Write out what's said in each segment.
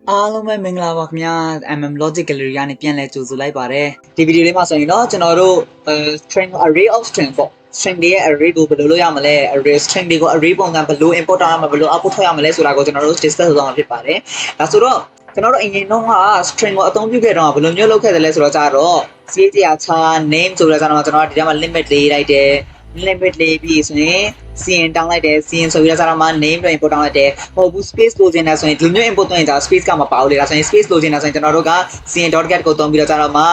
အားလုံးပဲမင်္ဂလာပါခင်ဗျာ MM Logic Gallery ကနေပြန်လည်ကြိုဆိုလိုက်ပါတယ်ဒီဗီဒီယိုလေးမှာဆိုရင်တော့ကျွန်တော်တို့ string array of string ပေါ့ string တွေရဲ့ array ကိုဘယ်လိုလုပ်ရမလဲ array string တွေကို array ပုံစံဘယ်လို import လုပ်ရမလဲဘယ်လို output ထွက်ရမလဲဆိုတာကိုကျွန်တော်တို့ discuss လုပ်အောင်ဖြစ်ပါတယ်ဒါဆိုတော့ကျွန်တော်တို့အရင်တော့က string ကိုအသုံးပြုခဲ့တော့ဘယ်လိုမျိုးလုပ်ခဲ့တယ်လဲဆိုတော့ကြတော့ name ဆိုတော့ကျွန်တော်ဒီထဲမှာ limit လေးလိုက်တယ် limit လေးပြီးဆိုရင် cn တောင်းလိုက်တယ် cn ဆိုပြီးတော့မှ name တွေ import တောင်းလိုက်တယ်ဟိုဘူး space လိုချင်တယ်ဆိုရင်ဒီလိုမျိုး import လုပ်ရင်ဒါ space ကမပါဘူးလေဒါဆိုရင် space လိုချင်တယ်ဆိုရင်ကျွန်တော်တို့က cn.get ကိုသုံးပြီးတော့မှ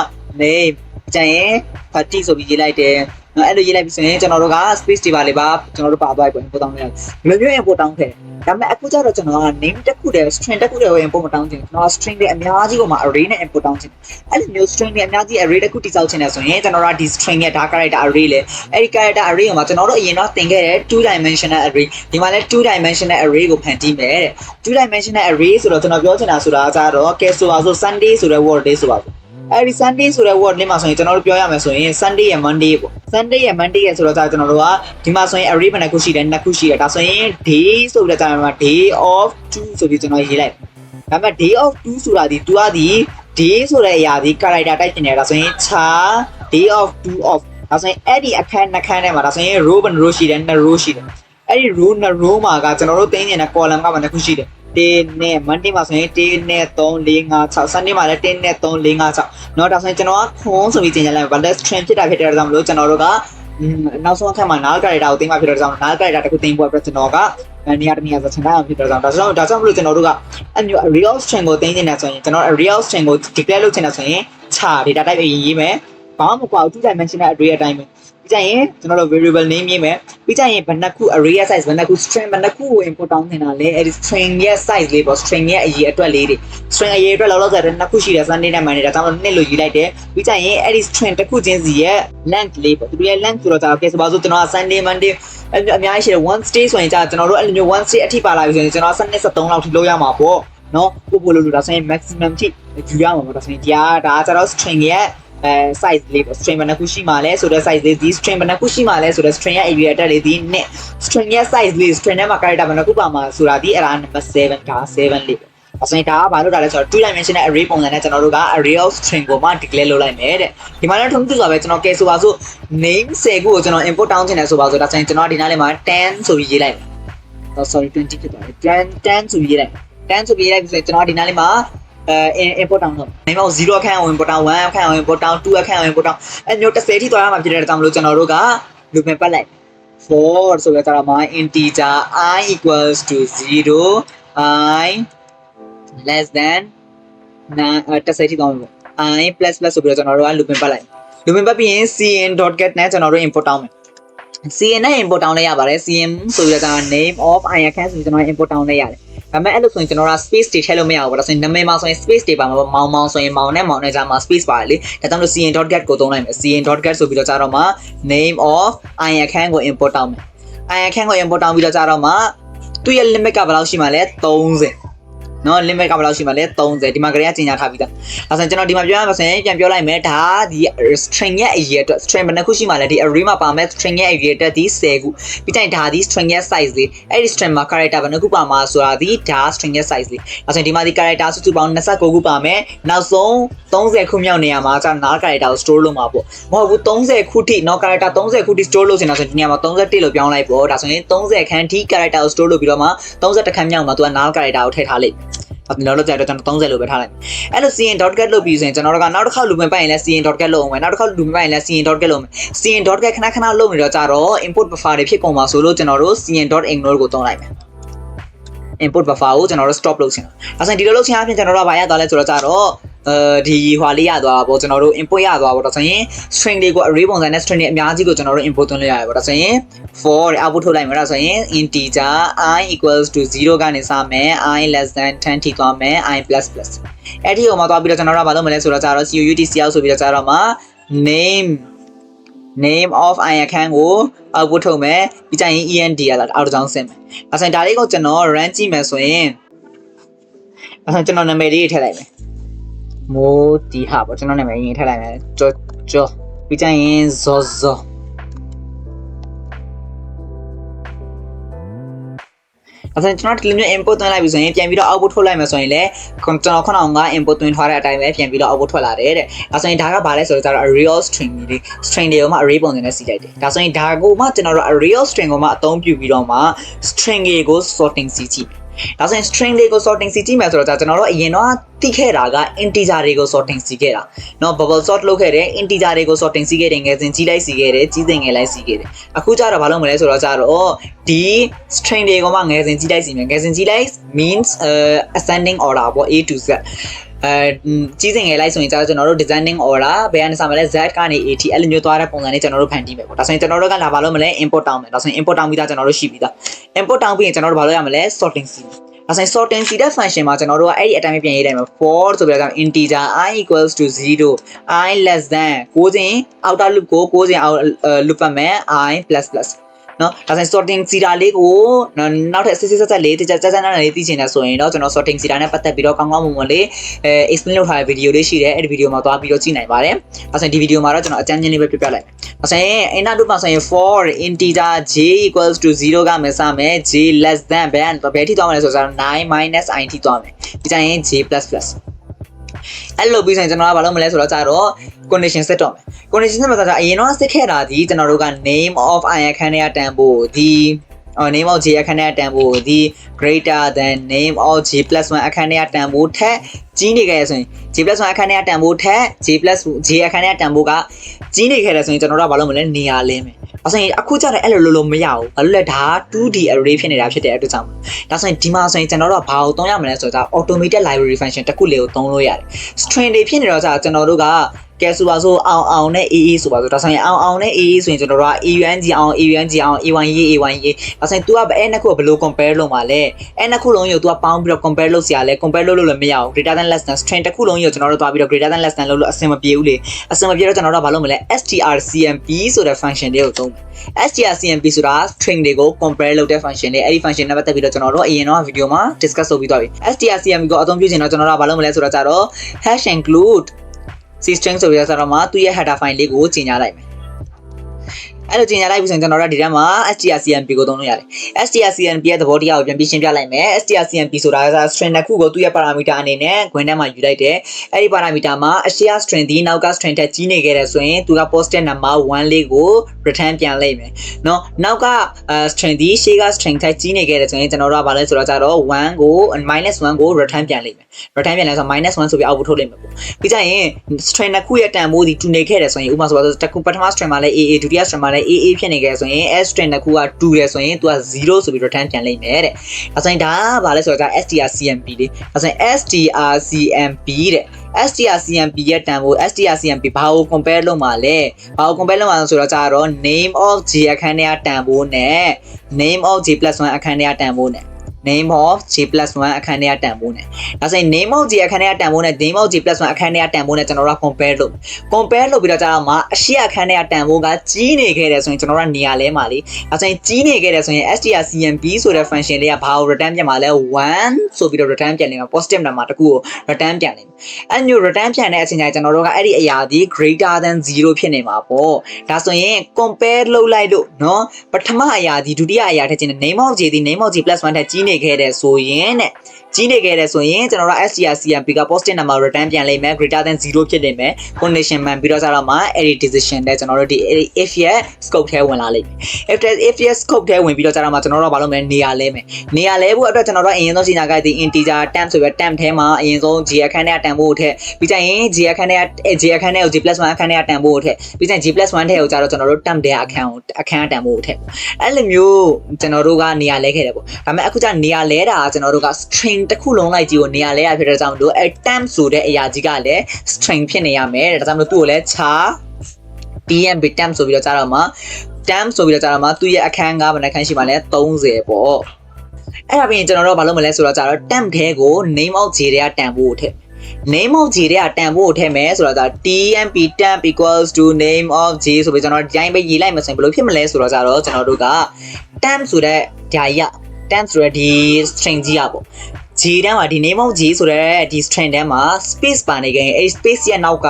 name ကျန်ရင်30ဆိုပြီးရေးလိုက်တယ်အဲ့လိုရေးလိုက်ပြီးဆိုရင်ကျွန်တော်တို့က space တွေပါလေပါကျွန်တော်တို့ပါသွားပြီ import တောင်းလိုက်ဒီလိုမျိုး import တောင်းခဲ့ဒါပေမဲ့အခုကျတော့ကျွန်တော်က name တစ်ခုတည်း string တစ်ခုတည်းကို import မတောင်းချင်ကျွန်တော် string တွေအများကြီးကိုမှ array နဲ့ import တောင်းချင်အဲ့လိုမျိုး string တွေအများကြီး array တစ်ခုတိစောက်ချင်တယ်ဆိုရင်ကျွန်တော်တို့ကဒီ string ရဲ့ dark character array လေအဲ့ဒီ character array ကိုမှကျွန်တော်တို့အရင်တော့သင်ခဲ့တဲ့ 2 dimensional array ဒီမှာလဲ 2 dimensional array ကိုဖန်တီးမယ်တဲ့2 dimensional array ဆိုတော့ကျွန်တော်ပြောချင်တာဆိုတာကျတော့ ကဲဆိုပါဆို Sunday ဆိုတဲ့ word လေးဆိုပါအဲ့ဒီ Sunday ဆိုတဲ့ word လေးမှာဆိုရင်ကျွန်တော်တို့ပြောရမယ်ဆိုရင် Sunday ရဲ့ Monday ပေါ့ Sunday ရဲ့ Monday ရဲ့ဆိုတော့ကျွန်တော်တို့ကဒီမှာဆိုရင် array ဘယ်နှခုရှိတယ်နှစ်ခုရှိတယ်ဒါဆိုရင် day ဆိုပြီးတော့ကျွန်တော် day of 2ဆိုပြီးကျွန်တော်ရေးလိုက်ဒါပေမဲ့ day of 2ဆိုတာဒီ तू ကဒီ day ဆိုတဲ့အရာဒီ character တိုက်တင်နေတာဒါဆိုရင် day of 2 of ဒါဆိုရင်အဲ့ဒီအခန်းနှစ်ခန်းထဲမှာဒါဆိုရင် row ဘယ်နှ row ရှိတယ်နှစ် row ရှိတယ်အဲ့ဒီ row နှစ် row မှာကကျွန်တော်တို့တင်းနေတဲ့ column ကဘယ်နှခုရှိတယ်1နဲ့ Monday မှာဆိုရင်1နဲ့3 4 5 6 Sunday မှာလည်း1နဲ့3 4 5 6เนาะဒါဆိုရင်ကျွန်တော်ကခွန်ဆိုပြီးသင်ကြလိုက်ပါ balance string ဖြစ်တာဖြစ်တဲ့အတွက်ကြောင့်မလို့ကျွန်တော်တို့ကနောက်ဆုံးအခန်းမှာ null character ကိုသင်မှဖြစ်တဲ့အတွက်ကြောင့် null character တစ်ခုသင်ဖို့အတွက်ကျွန်တော်ကနေရာတစ်နေရာဆိုချင်တိုင်းအောင်ဖြစ်တဲ့အတွက်ကြောင့်ဒါကြောင့်မလို့ကျွန်တော်တို့ကအမျိုး array of string ကိုသင်နေတယ်ဆိုရင်ကျွန်တော် array of string ကို declare လုပ်ချင်တယ်ဆိုရင် data type အရင်ရေးမယ်ဘာမှမကွာဘူး 2 dimensional array အတိုင်းပဲပြီးကြရင်ကျွန်တော်တို့ variable name ရေးမယ်ပြီးကြရင်ဘယ်နှခု array size ဘယ်နှခု string ဘယ်နှခုကို import တောင်းနေတာလဲအဲ့ဒီ string ရဲ့ size လေးပေါ့ string ရဲ့အရေးအတွက်လေးတွေ string အရေးအတွက်လောက်ဆိုတော့နှစ်ခုရှိတယ် Sunday နဲ့ Monday ဒါကြောင့်နှစ်လို့ရေးလိုက်တယ်ပြီးကြရင်အဲ့ဒီ string တစ်ခုချင်းစီရဲ့ length လေးပေါ့သူရဲ့ length ဆိုတော့ကြာ okay ဆိုပါစို့ကျွန်တော်က Sunday Monday အများကြီးရှိတယ် one stay ဆိုရင်ကြာကျွန်တော်တို့အဲ့လိုမျိုး one stay အထိပါလာပြီဆိုရင်ကျွန်တော်12 13လောက်ထိလုပ်ရမှာပေါ့နော်ပို့လို့ဒါဆိုရင် maximum ထိယူရမှာပေါ့ဒါဆိုရင်ဒါကျတော့ string ရဲ့size လေးပေါ့ string ဘယ်နှခုရှိမှလဲဆိုတော့ size လေးဒီ string ဘယ်နှခုရှိမှလဲဆိုတော့ string ရဲ့ area တက်လေးဒီနဲ့ string ရဲ့ size လေး string ထဲမှာ character ဘယ်နှခုပါမှာဆိုတာဒီအဲ့ဒါ number 7ဒါ7လေးပေါ့အစရင်ဒါကဘာလို့တာလဲဆိုတော့ 2 dimensional array ပုံစံနဲ့ကျွန်တော်တို့က array of string ကိုမှ declare လုပ်လိုက်မယ်တဲ့ဒီမှာလည်းထုံးတူစွာပဲကျွန်တော်ကဲဆိုပါစို့ name 10ခုကိုကျွန်တော် import တောင်းချင်တယ်ဆိုပါစို့ဒါဆိုရင်ကျွန်တော်ဒီနားလေးမှာ10ဆိုပြီးရေးလိုက်မယ် sorry 20ဖြစ်သွားတယ်10ဆိုပြီးရေးလိုက်10ဆိုပြီးရေးလိုက်ပြီဆိုရင်ကျွန်တော်ဒီနားလေးမှာimport တောင်းတော့ name ကို0အခန်းကို import တောင်း1အခန်းကို import တောင်း2အခန်းကို import တောင်းအဲ့မျိုး30ထိသွားရမှာဖြစ်တဲ့အတွက်ကြောင့်မလို့ကျွန်တော်တို့က loop နဲ့ပတ်လိုက် for ဆိုတော့ကျွန်တော်မှာ integer I equals to 0 I less than 30ထိသွားမှာပေါ့ I plus ဆိုပြီးတော့ကျွန်တော်တို့က loop နဲ့ပတ်လိုက် loop နဲ့ပတ်ပြီးရင် cn.get နဲ့ကျွန်တော်တို့ import တောင်းမယ်cn နဲ့ import တောင်းလိုက်ရပါတယ် cn ဆိုပြီးတော့ name of I account ဆိုပြီးကျွန်တော် import တောင်းလိုက်ရတယ်ဒါပေမဲ့အဲ့လိုဆိုရင်ကျွန်တော်က space တွေထည့်လို့မရဘူးပေါ့ဒါဆိုရင်နာမည်မှာဆိုရင် space တွေပါမှာပေါ့မောင်ဆိုရင်မောင်နဲ့ကြားမှာ space ပါတယ်လေဒါကြောင့်လို့ cn.get ကိုသုံးလိုက်မယ် cn.get ဆိုပြီးတော့ကြာတော့မှ name of I account ကို import တောင်းမယ် I account ကို import တောင်းပြီးတော့ကြာတော့မှသူ့ရဲ့ limit ကဘယ်လောက်ရှိမှလဲ30နော် limit ကဘယ်လောက်ရှိမှလဲ30ဒီမှာကြရကျင်ညာထားပြီးသားဒါဆိုရင်ကျွန်တော်ဒီမှာပြောရမှာဆိုရင်ပြန်ပြောလိုက်မယ်ဒါဒီ string ရဲ့အရေးအတွက် string ဘယ်နှခုရှိမှလဲဒီ array မှာပါမယ် string ရဲ့အရေးအတွက်ဒီ10ခုပြီးတိုင်းဒါဒီ string ရဲ့ size လေးအဲ့ဒီ string မှာ character ဘယ်နှခုပါမှာဆိုတာဒီဒါ string ရဲ့ size လေးဒါဆိုရင်ဒီမှာဒီ character စုစုပေါင်း29ခုပါမယ်နောက်ဆုံး30ခုမြောက်နေရာမှာကျတော့ null character ကို store လုပ်မှာပေါ့မဟုတ်ဘူး30ခုထိ no character 30ခုထိ store လုပ်ချင်တာဆိုရင်ဒီနေရာမှာ31လို့ပြောင်းလိုက်ပေါ့ဒါဆိုရင်30ခန်းထိ character ကို store လုပ်ပြီးတော့မှ31ခန်းမြောက်မှာသူက null character ကိုထည့်ထားလိုက်ကျွန်တော်တို့ကြတော့ကျွန်တော်30လို့ပဲထားလိုက်အဲ့လို cn.get လုပ်ပြီးဆိုရင်ကျွန်တော်တို့ကနောက်တစ်ခါ loop ပိုင်ရင်လည်း cn.get လုပ်အောင်မယ်နောက်တစ်ခါ loop ပိုင်ရင်လည်း cn.get လုပ်မယ် cn.get ခဏခဏလုပ်နေတော့ကြတော့ input buffer တွေဖြစ်ကုန်ပါဆိုလို့ကျွန်တော်တို့ cn.ignore ကိုသုံးလိုက်မယ် input buffer ကိုကျွန်တော်တို့ stop လုပ်ချင်တာဒါဆိုရင်ဒီလိုလုပ်ချင်အပြင်ကျွန်တော်တို့ကဘာရသွားလဲဆိုတော့ကြတော့ဒီဟွာလေးရသွားတာပေါ့ကျွန်တော်တို့ input ရသွားပေါ့ဒါဆိုရင် string တွေကို array ပုံစံနဲ့ string တွေအများကြီးကိုကျွန်တော်တို့ import သွင်းလိုက်ရတယ်ပေါ့ဒါဆိုရင် for output ထုတ်လိုက်မှာဒါဆိုရင် integer I equals to 0ကနေစမယ် I less than 10ထိသွားမယ် I plus အဲ့ဒီဟိုမှာသွားပြီးတော့ကျွန်တော်တို့ကဘာလုပ်မလဲဆိုတော့ကြတော့ cout ဆိုပြီးတော့ကြတော့မှ name of I account ကို output ထုတ်မယ်ပြီးကြရင် end ရလာအောက်တစ်ကြောင်းဆင်းမယ်ဒါဆိုရင်ဒါလေးကိုကျွန်တော် run ကြည့်မယ်ဆိုရင်ကျွန်တော်နာမည်လေးထည့်လိုက်မယ်မိုးဒီဟာပေါ့ကျွန်တော်နာမည်ရေးထည့်လိုက်မယ်ကြောပြီးကြရင်ဇော ဆိုရင်ကျွန်တော်ဒီလိုမျိုး input သွင်းလိုက်ပြီဆိုရင်ပြန်ပြီးတော့ output ထုတ်လိုက်မယ်ဆိုရင်လည်းကျွန်တော်ခုနက input သွင်းထားတဲ့အတိုင်းပဲပြန်ပြီးတော့ output ထွက်လာတယ်တဲ့ဒါဆိုရင်ဒါကဘာလဲဆိုတော့ array of string တွေ string တွေကိုမှ array ပုံစံနဲ့စီလိုက်တယ်ဒါဆိုရင်ဒါကိုမှကျွန်တော်တို့ array of string ကိုမှအသုံးပြုပြီးတော့မှ string တွေကို sorting စီကြည့်ဒါဆိုရင် string တွေကို sorting စီကြည့်မယ်ဆိုတော့ကျွန်တော်တို့အရင်တော့သိခဲ့တာက integer တွေကို sorting စီခဲ့တာเนาะ bubble sort လုပ်ခဲ့တယ် integer တွေကို sorting စီခဲ့တယ်ငယ်စဉ်ကြီးလိုက်စီခဲ့တယ်ကြီးစဉ်ငယ်လိုက်စီခဲ့တယ်အခုကျတော့ဘာလုပ်မလဲဆိုတော့ကျတော့ဒီ string တွေကိုမှငယ်စဉ်ကြီးလိုက်စီမယ်ငယ်စဉ်ကြီးလိုက် means ascending order ပေါ့ A to Z ကြီးစဉ်ငယ်လိုက်ဆိုရင်ကျတော့ကျွန်တော်တို့ descending order ဘယ်ကနေစမလဲ Z ကနေ AT အဲ့လိုမျိုးသွားတဲ့ပုံစံနဲ့ကျွန်တော်တို့ဖန်တီးမယ်ပေါ့ဒါဆိုရင်ကျွန်တော်တို့ကလာဘာလုပ်မလဲ import တောင်းမယ်ဒါဆိုရင် import တောင်းပြီးသားကျွန်တော်တို့ရှိပြီးသား import တောင်းပြီးရင်ကျွန်တော်တို့ဘာလုပ်ရမလဲ sorting စီမယ်ဒါဆိုရင် sorting စီတဲ့ function မှာကျွန်တော်တို့ကအဲ့ဒီအတိုင်းပဲပြန်ရေးလိုက်မယ် for ဆိုပြီးတော့ integer I equals to 0 I less than ကိုစဉ် outer loop ကိုကိုစဉ် loop ပတ်မယ် I plus plus နော်ဒါဆိုရင် sorting စီတာလေးကိုနောက်ထပ်စစ်ဆက်လေးတကြနာလေးသိချင်တယ်ဆိုရင်တော့ကျွန်တော် sorting စီတာနဲ့ပတ်သက်ပြီးတော့ကောင်းကောင်းမွန်မွန်လေးexplain လုပ်ထားတဲ့ video လေးရှိတယ်အဲ့ဒီ video မှာသွားပြီးတော့ကြည့်နိုင်ပါတယ်ဒါဆိုရင်ဒီ video မှာတော့ကျွန်တော်အကြမ်းမြင်လေးပဲပြပြလိုက်ဒါဆိုရင် inner loop မှာဆိုရင် for integer j equals to 0ကမယ်စမယ် j less than ဘယ်ထိသွားမလဲဆိုတော့9 minus i ထိသွားမယ်ဒီကြရင် j plus plus အဲ့လိုပြီးဆိုရင်ကျွန်တော်ကဘာလုပ်မလဲဆိုတော့ကြတော့ condition set တော့မယ် condition set မှာဆိုတော့အရင်တော့စစ်ခဲ့တာဒီကျွန်တော်တို့က name of I အခန်းထဲကတန်ဖို့ဒီ name of j အခန်းထဲကတန်ဖို့ဒီ greater than name of j plus 1အခန်းထဲကတန်ဖို့ထက်ကြီးနေခဲ့ရဆိုရင် j plus 1အခန်းထဲကတန်ဖို့ထက် j plus j အခန်းထဲကတန်ဖို့ကကြီးနေခဲ့တယ်ဆိုရင်ကျွန်တော်တို့ကဘာလုပ်မလဲနေရာလင်းမယ်ဒါဆိုရင်အခုကျတော့အဲ့လိုလိုမရဘူးဘာလို့လဲဒါ 2D array ဖြစ်နေတာဖြစ်တဲ့အတွက်ကြောင့်ဒါဆိုရင်ဒီမှာဆိုရင်ကျွန်တော်တို့ကဘာကိုသုံးရမလဲဆိုတော့ automated library function တစ်ခုလေးကိုသုံးလို့ရတယ် string တွေဖြစ်နေတော့ကျွန်တော်တို့ကကဲဆိုပါဆိုအောင်နဲ့ AA ဆိုပါဆိုဒါဆိုရင်အောင်နဲ့ AA ဆိုရင်ကျွန်တော်တို့က AUNG အောင် A1 ရေး A1 ရေးဒါဆိုရင် तू ကအဲ့နှစ်ခုကိုဘယ်လို compare လုပ်မှာလဲအဲ့နှစ်ခုလုံးကို तू ကပေါင်းပြီးတော့ compare လုပ်စရာလဲ compare လုပ်လို့လည်းမရဘူး greater than less than string တစ်ခုလုံးကိုကျွန်တော်တို့သွားပြီးတော့ greater than less than လုပ်လို့အဆင်မပြေဘူးလေအဆင်မပြေတော့ကျွန်တော်တို့ကဘာလုပ်မလဲ strcmp ဆိုတဲ့ function လေးကိုသုံးမယ် strcmp ဆိုတာ string တွေကို compare လုပ်တဲ့ function လေးအဲ့ဒီ function နဲ့ပတ်သက်ပြီးတော့ကျွန်တော်တို့အရင်တော့ video မှာ discuss လုပ်ပြီးသွားပြီ strcmp ကိုအသုံးပြုချင်တော့ကျွန်တော်တို့ကဘာလုပ်မလဲဆိုတော့ကြတော့ #include Cstring ဆိုပြီးတော့မှသူ့ရဲ့ header file လေးကိုကြီးညာလိုက်မယ်အဲ့လိုကြီးညာလိုက်ပြီဆိုရင်ကျွန်တော်တို့ဒီထဲမှာ strcmp ကိုသုံးလို့ရတယ် strcmp ရဲ့သဘောတရားကိုပြန်ပြီးရှင်းပြလိုက်မယ် strcmp ဆိုတာက string တစ်ခုကိုသူ့ရဲ့ parameter အနေနဲ့ခွင်းထဲမှာယူလိုက်တယ်အဲ့ဒီ parameter မှာအရှေ့ string ဒီနောက်က string ထက်ကြီးနေခဲ့တယ်ဆိုရင်သူက positive number 1 လေးကို return ပြန်လိုက်မယ်เนาะနောက်က string ဒီရှေ့က string ထက်ကြီးနေခဲ့တယ်ဆိုရင်ကျွန်တော်တို့ကဘာလဲဆိုတော့ကြတော့1ကို -1 ကို return ပြန်လိုက်မယ် return ပြန်လဲဆို-1ဆိုပြီး output ထုတ်လိုက်မယ်ပေါ့ပြီးကြရင် string တစ်ခုရဲ့တန်ဖိုးဒီ2နေခဲ့တယ်ဆိုရင်ဥပမာဆိုတော့တစ်ခုပထမ string မှာလဲ aa ဒုတိယ string မှာလဲ aa ဖြစ်နေခဲ့ဆိုရင် s string တစ်ခုက2တယ်ဆိုရင်သူက0ဆိုပြီး return ပြန်လိုက်မယ်တဲ့ဒါဆိုရင်ဒါကဘာလဲဆိုတော့ strcmp လေးဒါဆိုရင် strcmp တဲ့ strcmp ရဲ့တန်ဖိုး strcmp ဘာကို compare လုပ်မှာလဲဘာကို compare လုပ်မှာဆိုတော့ကြတော့ name of j အခန်းထဲကတန်ဖိုးနဲ့ name of j plus 1အခန်းထဲကတန်ဖိုးနဲ့name of j plus 1အခန်းထဲကတန်ဖိုးနဲ့ဒါဆိုရင် name of j အခန်းထဲကတန်ဖိုးနဲ့ name of j plus 1အခန်းထဲကတန်ဖိုးနဲ့ကျွန်တော်တို့က compare လုပ်ပြီးတော့ကြာတော့မှအရှိအခန်းထဲကတန်ဖိုးကကြီးနေခဲ့တယ်ဆိုရင်ကျွန်တော်တို့ကနေရာလဲမှာလေဒါဆိုရင်ကြီးနေခဲ့တယ်ဆိုရင် strcmp ဆိုတဲ့ function လေးကဘာကို return ပြန်မှာလဲ1ဆိုပြီးတော့ return ပြန်နေမှာ positive number တစ်ခုကို return ပြန်နေမှာအဲ့မျိုး return ပြန်တဲ့အချိန်ကျရင်ကျွန်တော်တို့ကအဲ့ဒီအရာဒီ greater than 0ဖြစ်နေမှာပေါ့ဒါဆိုရင် compare လုပ်လိုက်လို့เนาะပထမအရာဒီဒုတိယအရာထက်ချင်း name of j ဒီ name of j plus 1ထက်ကြီးနေခဲ့တယ်ဆိုရင်တဲ့ကြီးနေခဲ့တယ်ဆိုရင်ကျွန်တော်တို့ strcmp က positive number return ပြန်လိုက်မယ် greater than 0ဖြစ်နေမယ် condition မှန်ပြီးတော့ကြတော့မှအဲ့ဒီ decision နဲ့ကျွန်တော်တို့ဒီ if ရဲ့ scope ထဲဝင်လာလိမ့်မယ် if ရဲ့ scope ထဲဝင်ပြီးတော့ကြတော့မှကျွန်တော်တို့ဘာလုပ်မလဲနေရာလဲမယ်နေရာလဲဖို့အတွက်ကျွန်တော်တို့အရင်ဆုံးရှင်းတာကဒီ integer temp ဆိုပြီး temp ထဲမှာအရင်ဆုံး j အခန်းထဲကတန်ဖို့ထက်ပြီးကြရင် j အခန်းထဲကို j plus 1အခန်းထဲကတန်ဖို့ထက်ပြီးကြရင် j plus 1ထဲကိုကြတော့ကျွန်တော်တို့ temp ထဲအခန်းတန်ဖို့ထက်အဲ့လိုမျိုးကျွန်တော်တို့ကနေရာလဲခဲ့တယ်ပေါ့ဒါပေမဲ့အခုကျနေရာလဲတာကျွန်တော်တို့က string တစ်ခုလုံးလိုက်ကြီးကိုနေရာလဲရဖြစ်တဲ့ကြောင့်လို့အဲ temp ဆိုတဲ့အရာကြီးကလည်း string ဖြစ်နေရမယ်တဲ့ဒါကြောင့်လို့သူ့ကိုလည်းခြား tmp temp ဆိုပြီးတော့ကြာတော့မှ temp ဆိုပြီးတော့ကြာတော့မှသူ့ရဲ့အခန်းကဘယ်နှခန်းရှိမှလဲ30ပေါ့အဲ့ဒါပြီးရင်ကျွန်တော်တို့ဘာလုပ်မလဲဆိုတော့ကြာတော့ temp ထဲကို name of j တွေကတန်ဖို့ထည့် name of j တွေကတန်ဖို့ထည့်မယ်ဆိုတော့ကြာ tmp temp equals to name of j ဆိုပြီးကျွန်တော်ဒီတိုင်းပဲရေးလိုက်မှဆိုရင်ဘယ်လိုဖြစ်မလဲဆိုတော့ကြာတော့ကျွန်တော်တို့က temp ဆိုတဲ့ဓာတ်ရ temp ဆိုတဲ့ဒီ string ကြီးอ่ะပေါ့ j တန်းမှာဒီ name of j ဆိုတဲ့ဒီ string တန်းမှာ space ပါနေခဲ့ရင်အဲ့ space ရဲ့နောက်က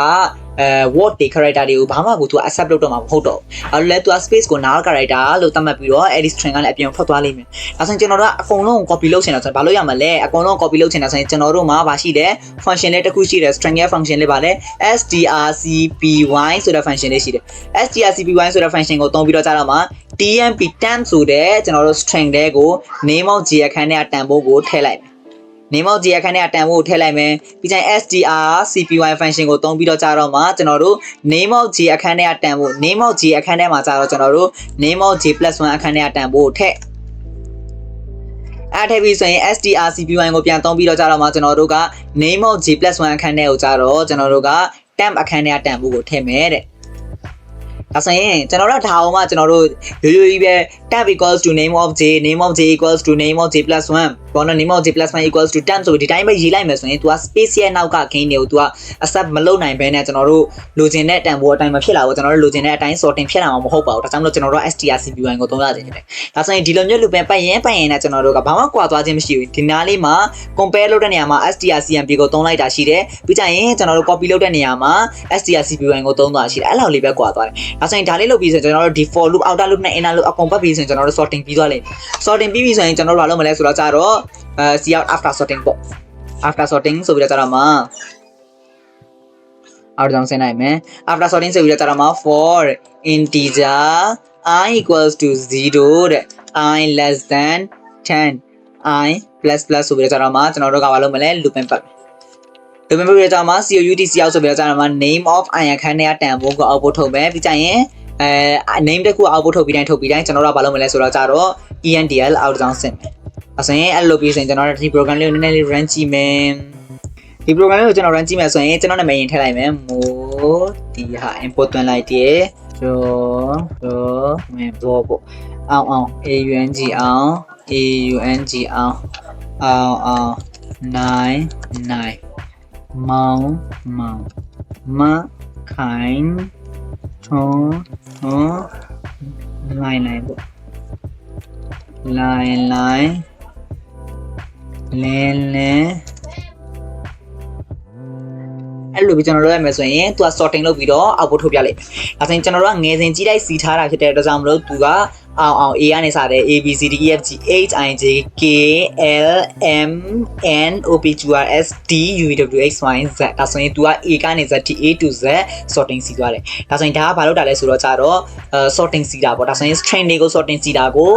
word တွေ character တွေကိုဘာမှကိုသူ accept လုပ်တော့မှာမဟုတ်တော့အဲ့လိုလဲသူက space ကို null character လို့သတ်မှတ်ပြီးတော့အဲ့ဒီ string ကလည်းအပြင်ထွက်သွားလိမ့်မယ်ဒါဆိုရင်ကျွန်တော်တို့ကအကုန်လုံး copy လုပ်ချင်တာဆိုရင်ဘာလို့ရမလဲအကုန်လုံး copy လုပ်ချင်တာဆိုရင်ကျွန်တော်တို့မှာဘာရှိလဲ function လေးတစ်ခုရှိတယ် string ရဲ့ function လေးပါလဲ strcpy ဆိုတဲ့ function လေးရှိတယ် strcpy ဆိုတဲ့ function ကိုသုံးပြီးတော့ကြာတော့မှာ tmp temp ဆိုတဲ့ကျွန်တော်တို့ string တွေကို name of j အခန်းထဲကတန်ဖိုးကိုထည့်လိုက်မယ် name of j အခန်းထဲကတန်ဖိုးကိုထည့်လိုက်မယ်ပြီးကျရင် strcpy function ကိုသုံးပြီးတော့ကြာတော့မှာကျွန်တော်တို့ name of j အခန်းထဲကတန်ဖိုး name of j အခန်းထဲမှာကြာတော့ကျွန်တော်တို့ name of j + 1 အခန်းထဲကတန်ဖိုးကိုထည့်အဲ့ထည့်ပြီးဆိုရင် strcpy ကိုပြန်သုံးပြီးတော့ကြာတော့မှာကျွန်တော်တို့က name of j + 1 အခန်းထဲကိုကြာတော့ကျွန်တော်တို့က temp အခန်းထဲကတန်ဖိုးကိုထည့်မယ်တဲ့ဒါဆိုရင်ကျွန်တော်တို့ဒါအောင်မှကျွန်တော်တို့ရိုးရိုးကြီးပဲ temp equals to name of j name of j equals to name of j + 1ဘောနော် name of j + 1 equals to temp ဆိုဒီတိုင်းပဲရေးလိုက်မယ်ဆိုရင် तू က space ရဲ့နောက်က gain တွေကို तू က accept မလုပ်နိုင်ဘဲနဲ့ကျွန်တော်တို့လိုချင်တဲ့တန်ဖိုးအတိုင်းမဖြစ်လာဘူးကျွန်တော်တို့လိုချင်တဲ့အတိုင်း sorting ဖြစ်လာမှာမဟုတ်ပါဘူးဒါကြောင့်မလို့ကျွန်တော်တို့ strcpy ကိုသုံးရတယ်ဖြစ်တယ်ဒါဆိုရင်ဒီလိုမျိုးလူပဲပတ်ရင်နဲ့ကျွန်တော်တို့ကဘာမှကွာသွားခြင်းမရှိဘူးဒီနားလေးမှာ compare လုပ်တဲ့နေရာမှာ strcmp ကိုသုံးလိုက်တာရှိတယ်ပြီးကြရင်ကျွန်တော်တို့ copy လုပ်တဲ့နေရာမှာ strcpy ကိုသုံးသွားရှိတယ်အဲ့လောက်လေးပဲကွာသွားတယ်ဒါဆိုရင်ဒါလေးလုပ်ပြီးဆိုရင်ကျွန်တော်တို့ default loop outer loop နဲ့ inner loop အကုန်ပတ်ပြီးဆိုရင်ကျွန်တော်တို့ sorting ပြီးသွားလိမ့်မယ် sorting ပြီးပြီဆိုရင်ကျွန်တော်တို့ဘာလုပ်မလဲဆိုတော့ကြတော့cout after sorting ပေါ့ after sorting ဆိုပြီးတော့ကြတော့မှာအော်ကြောင့်ဆင်းနိုင်မယ် after sorting ဆိုပြီးတော့ကြတော့မှာ for integer I equals to 0တဲ့ I less than 10 I plus ဆိုပြီးတော့ကြတော့မှာကျွန်တော်တို့ကဘာလုပ်မလဲ loop ပတ်loop ပြီးတော့ကြတော့မှာ cout cout ဆိုပြီးတော့ကြတော့မှာ name of I အခန်းထဲကတန်ဖိုးကို output ထုတ်မယ်ပြီးကြရင်name တစ်ခု output ထုတ်ပြီးတိုင်းကျွန်တော်တို့ကဘာလုပ်မလဲဆိုတော့ကြတော့ endl out ကြောင့်ဆင်းမယ်အဲ့ဆိုရင်အဲ့လိုပြီးဆိုရင်ကျွန်တော်တို့ဒီ program လေးကိုနည်းနည်းလေး run ကြည့်မယ်ဒီ program လေးကိုကျွန်တော် run ကြည့်မယ်ဆိုရင်ကျွန်တော်နာမည်ရင်ထည့်လိုက်မယ်မိုးဒီဟာ import သွင်းလိုက်တယ်တော့ဝင်တော့ပေါ့အောင် aung အောင်9မောင်မခိုင်ထုံလိုက်ပေါ့line lane အဲ့လိုပြီးကျွန်တော်တို့ရမယ်ဆိုရင်သူက sorting လုပ်ပြီးတော့ output ထုတ်ပြလိုက်မယ်။ဒါဆိုရင်ကျွန်တော်တို့ကငယ်စဉ်ကြီးလိုက်စီထားတာဖြစ်တဲ့အတွက်ကြောင့်မလို့သူကအောင် A ကနေစတယ် A B C D E F G H I J K L M N O P Q R S T U V W X Y Z ဒါဆိုရင်သူက A ကနေ Z T A to Z sorting စီသွားတယ်။ဒါဆိုရင်ဒါကဘာလို့တာလဲဆိုတော့ကြတော့ sorting စီတာပေါ့။ဒါဆိုရင် string တွေကို sorting စီတာကို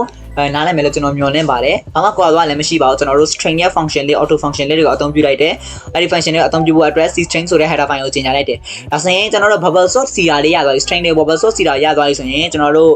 နားလည်မယ်လို့ကျွန်တော်မျှော်လင့်ပါတယ်။ဘာမှကွာသွားလည်းမရှိပါဘူး။ကျွန်တော်တို့ string ရဲ့ function လေး auto function လေးတွေကိုအသုံးပြုလိုက်တယ်။အဲ့ဒီ function တွေကိုအသုံးပြုဖို့အတွက် Cstring ဆိုတဲ့ header file ကိုကြီးညာလိုက်တယ်။ဒါဆိုရင်ကျွန်တော်တို့ bubble sort စီတာလေးရသွားပြီ string တွေ bubble sort စီတာရသွားပြီဆိုရင်ကျွန်တော်တို့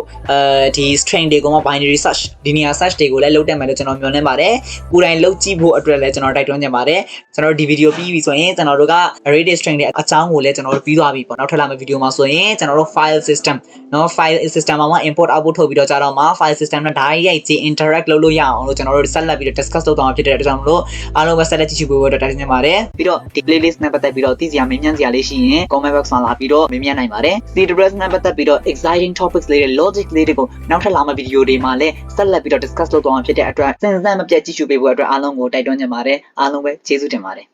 ဒီ string တွေကိုမှ binary search linear search တွေကိုလည်းလုပ်တတ်မယ်လို့ကျွန်တော်မျှော်လင့်ပါတယ်။ကိုယ်တိုင်လုပ်ကြည့်ဖို့အတွက်လည်းကျွန်တော်တိုက်တွန်းချင်ပါတယ်။ကျွန်တော်တို့ဒီ video ပြီးပြီဆိုရင်ကျွန်တော်တို့က array string တွေအကြောင်းကိုလည်းကျွန်တော်တို့ပြီးသွားပြီပေါ့။နောက်ထပ်လာမယ့် video မှာဆိုရင်ကျွန်တော်တို့ file system နော် file system မှာ import output ထုတ်ပြီးတော့ကြတော့မှာ file system နဲ့ direct interact လုပ်လို့ရအောင်လို့ကျွန်တော်တို့ဆက်လက်ပြီးတော့ discuss လုပ်သွားမှာဖြစ်တဲ့အတွက်ကြောင့်မလို့အားလုံးပဲဆက်လက်ကြည့်ရှုပေးဖို့အတွက်တိုက်တွန်းပါတယ်ပြီးတော့ဒီ playlist နဲ့ပတ်သက်ပြီးတော့သိစရာမေးမြန်းစရာလေးရှိရင် comment box မှာလာပြီးတော့မေးမြန်းနိုင်ပါတယ် Cstring နဲ့ပတ်သက်ပြီးတော့ exciting topics လေးတွေ logic လေးတွေကိုနောက်ထပ်လာမယ့် video တွေမှာလည်းဆက်လက်ပြီးတော့ discuss လုပ်သွားမှာဖြစ်တဲ့အတွက်စဉ်းစားမပြတ်ကြည့်ရှုပေးဖို့အတွက်အားလုံးကိုတိုက်တွန်းချင်ပါတယ်အားလုံးပဲကျေးဇူးတင်ပါတယ်